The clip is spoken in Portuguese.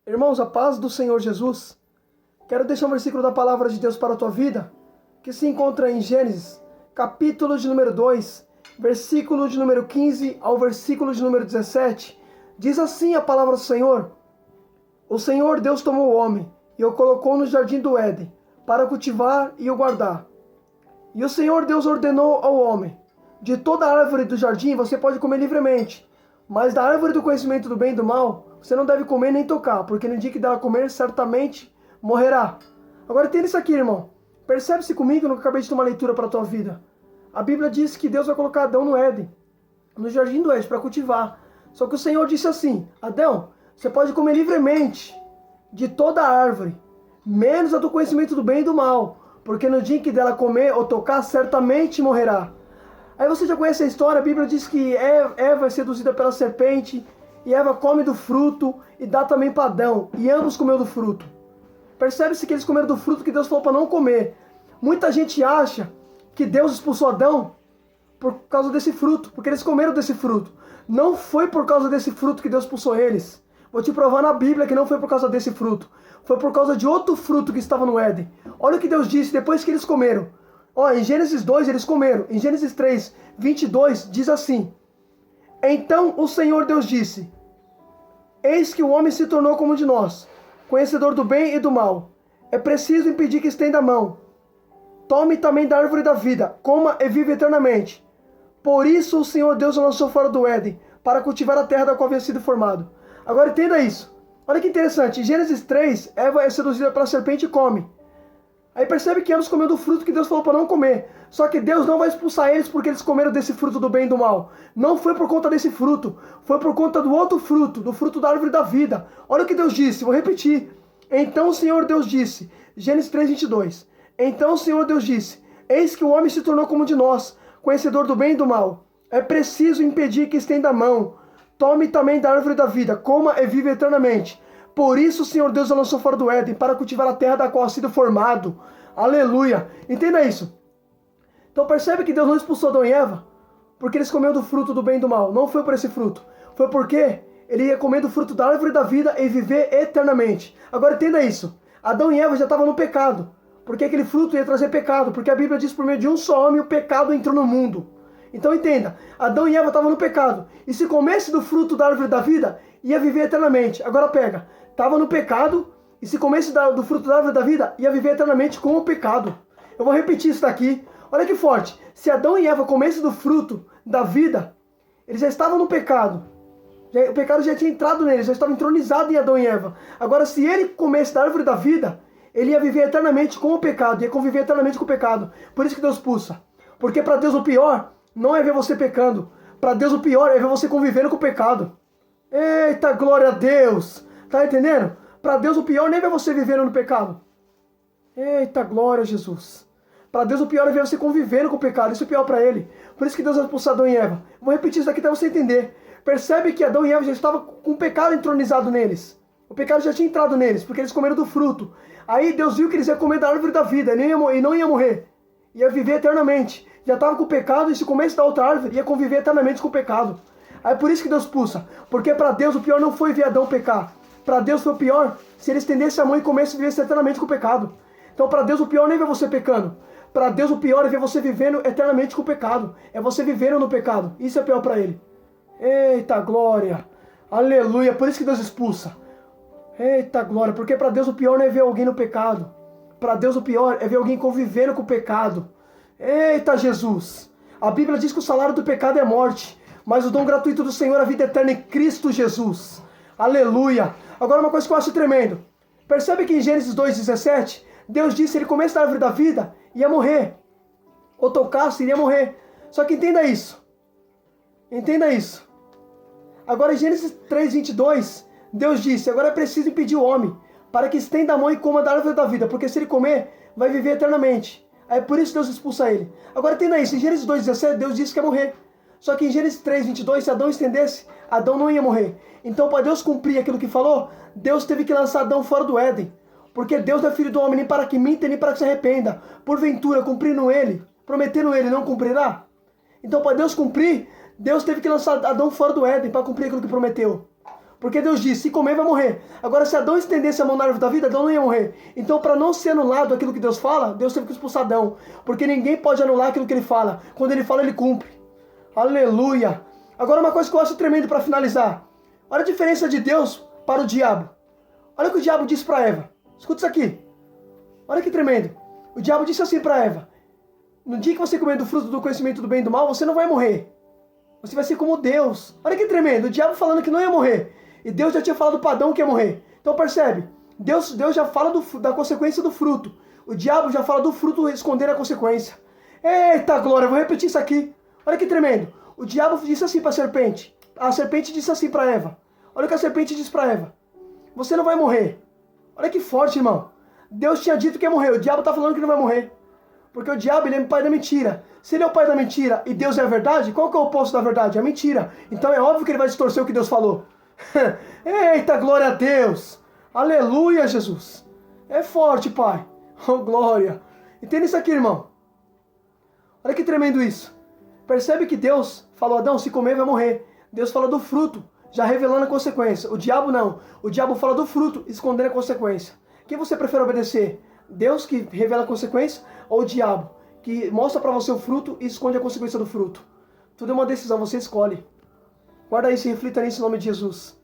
Irmãos, a paz do Senhor Jesus. Quero deixar um versículo da palavra de Deus para a tua vida, que se encontra em Gênesis, capítulo de número 2, versículo de número 15 ao versículo de número 17. Diz assim a palavra do Senhor: O Senhor Deus tomou o homem e o colocou no jardim do Éden, para cultivar e o guardar. E o Senhor Deus ordenou ao homem: de toda árvore do jardim você pode comer livremente, mas da árvore do conhecimento do bem e do mal você não deve comer nem tocar, porque no dia que dela comer, certamente morrerá. Agora entenda isso aqui, irmão. Percebe-se comigo no que eu acabei de tomar leitura para a tua vida. A Bíblia diz que Deus vai colocar Adão no Éden, no jardim do Éden, para cultivar. Só que o Senhor disse assim: Adão, você pode comer livremente de toda árvore, menos a do conhecimento do bem e do mal, porque no dia que dela comer ou tocar, certamente morrerá. Aí você já conhece a história. A Bíblia diz que Eva é seduzida pela serpente, e Eva come do fruto e dá também para Adão, e ambos comeu do fruto. Percebe-se que eles comeram do fruto que Deus falou para não comer. Muita gente acha que Deus expulsou Adão por causa desse fruto, porque eles comeram desse fruto. Não foi por causa desse fruto que Deus expulsou eles. Vou te provar na Bíblia que não foi por causa desse fruto. Foi por causa de outro fruto que estava no Éden. Olha o que Deus disse depois que eles comeram. Em Gênesis 2 eles comeram. Em Gênesis 3, 22 diz assim: Então o Senhor Deus disse: Eis que o homem se tornou como de nós, conhecedor do bem e do mal. É preciso impedir que estenda a mão. Tome também da árvore da vida, coma e vive eternamente. Por isso o Senhor Deus o lançou fora do Éden, para cultivar a terra da qual havia sido formado. Agora entenda isso. Olha que interessante. Em Gênesis 3, Eva é seduzida pela serpente e come. Aí percebe que ambos comeram do fruto que Deus falou para não comer. Só que Deus não vai expulsar eles porque eles comeram desse fruto do bem e do mal. Não foi por conta desse fruto. Foi por conta do outro fruto, do fruto da árvore da vida. Olha o que Deus disse, vou repetir. Então o Senhor Deus disse, Gênesis 3, 22. Então o Senhor Deus disse: Eis que o homem se tornou como de nós, conhecedor do bem e do mal. É preciso impedir que estenda a mão. Tome também da árvore da vida, coma e vive eternamente. Por isso o Senhor Deus o lançou fora do Éden, para cultivar a terra da qual ha sido formado. Aleluia! Entenda isso. Então percebe que Deus não expulsou Adão e Eva porque eles comeram do fruto do bem e do mal. Não foi por esse fruto. Foi porque ele ia comer do fruto da árvore da vida e viver eternamente. Agora entenda isso. Adão e Eva já estavam no pecado, porque aquele fruto ia trazer pecado. Porque a Bíblia diz que por meio de um só homem o pecado entrou no mundo. Então entenda, Adão e Eva estavam no pecado. E se comesse do fruto da árvore da vida, ia viver eternamente. Agora pega. Estava no pecado, e se comesse do fruto da árvore da vida, ia viver eternamente com o pecado. Eu vou repetir isso daqui. Olha que forte. Se Adão e Eva comessem do fruto da vida, eles já estavam no pecado. O pecado já tinha entrado neles, já estava entronizado em Adão e Eva. Agora, se ele comesse da árvore da vida, ele ia viver eternamente com o pecado, ia conviver eternamente com o pecado. Por isso que Deus expulsa. Porque para Deus o pior não é ver você pecando. Para Deus o pior é ver você convivendo com o pecado. Eita, glória a Deus! Tá entendendo? Para Deus o pior nem é ver você vivendo no pecado. Eita, glória a Jesus. Para Deus o pior é ver você convivendo com o pecado. Isso é pior para ele. Por isso que Deus vai expulsar Adão e Eva. Vou repetir isso aqui até você entender. Percebe que Adão e Eva já estavam com o pecado entronizado neles. O pecado já tinha entrado neles, porque eles comeram do fruto. Aí Deus viu que eles iam comer da árvore da vida e não ia morrer. Ia viver eternamente. Já estava com o pecado, e se comesse da outra árvore, ia conviver eternamente com o pecado. Aí por isso que Deus expulsa. Porque para Deus o pior não foi ver Adão pecar. Para Deus foi o pior se ele estendesse a mão e comesse e vivesse eternamente com o pecado. Então para Deus o pior nem é ver você pecando. Para Deus o pior é ver você vivendo eternamente com o pecado. É você vivendo no pecado. Isso é pior para ele. Eita glória. Aleluia. Por isso que Deus expulsa. Eita glória. Porque para Deus o pior não é ver alguém no pecado. Para Deus o pior é ver alguém convivendo com o pecado. Eita Jesus. A Bíblia diz que o salário do pecado é morte, mas o dom gratuito do Senhor é a vida eterna em Cristo Jesus. Aleluia. Agora uma coisa que eu acho tremendo. Percebe que em Gênesis 2,17, Deus disse que ele comesse da árvore da vida, ia morrer. Ou tocasse, iria morrer. Só que entenda isso. Entenda isso. Agora em Gênesis 3,22, Deus disse: agora é preciso impedir o homem, para que estenda a mão e coma da árvore da vida, porque se ele comer, vai viver eternamente. Aí por isso Deus expulsa ele. Agora entenda isso. Em Gênesis 2,17, Deus disse que ia morrer. Só que em Gênesis 3,22, se Adão estendesse, Adão não ia morrer. Então, para Deus cumprir aquilo que falou, Deus teve que lançar Adão fora do Éden. Porque Deus não é filho do homem nem para que minta, nem para que se arrependa. Porventura, cumprindo ele, prometendo ele, não cumprirá? Então, para Deus cumprir, Deus teve que lançar Adão fora do Éden para cumprir aquilo que prometeu. Porque Deus disse, se comer vai morrer. Agora, se Adão estendesse a mão na árvore da vida, Adão não ia morrer. Então, para não ser anulado aquilo que Deus fala, Deus teve que expulsar Adão. Porque ninguém pode anular aquilo que ele fala. Quando ele fala, ele cumpre. Aleluia. Agora, uma coisa que eu acho tremendo para finalizar. Olha a diferença de Deus para o diabo. Olha o que o diabo disse para Eva. Escuta isso aqui. Olha que tremendo. O diabo disse assim para Eva. No dia que você comer do fruto do conhecimento do bem e do mal, você não vai morrer. Você vai ser como Deus. Olha que tremendo. O diabo falando que não ia morrer. E Deus já tinha falado para Adão que ia morrer. Então percebe. Deus já fala da consequência do fruto. O diabo já fala do fruto esconder a consequência. Eita glória, vou repetir isso aqui. Olha que tremendo. O diabo disse assim para a serpente. A serpente disse assim para Eva. Olha o que a serpente disse para Eva. Você não vai morrer. Olha que forte, irmão. Deus tinha dito que ia morrer. O diabo está falando que não vai morrer. Porque o diabo, ele é o pai da mentira. Se ele é o pai da mentira e Deus é a verdade, qual que é o oposto da verdade? É a mentira. Então é óbvio que ele vai distorcer o que Deus falou. Eita, glória a Deus. Aleluia, Jesus. É forte, Pai. Oh, glória. Entenda isso aqui, irmão. Olha que tremendo isso. Percebe que Deus falou, Adão, se comer vai morrer. Deus fala do fruto, já revelando a consequência. O diabo não. O diabo fala do fruto, escondendo a consequência. Quem você prefere obedecer? Deus que revela a consequência ou o diabo que mostra para você o fruto e esconde a consequência do fruto? Tudo é uma decisão, você escolhe. Guarda isso e reflita nisso em nome de Jesus.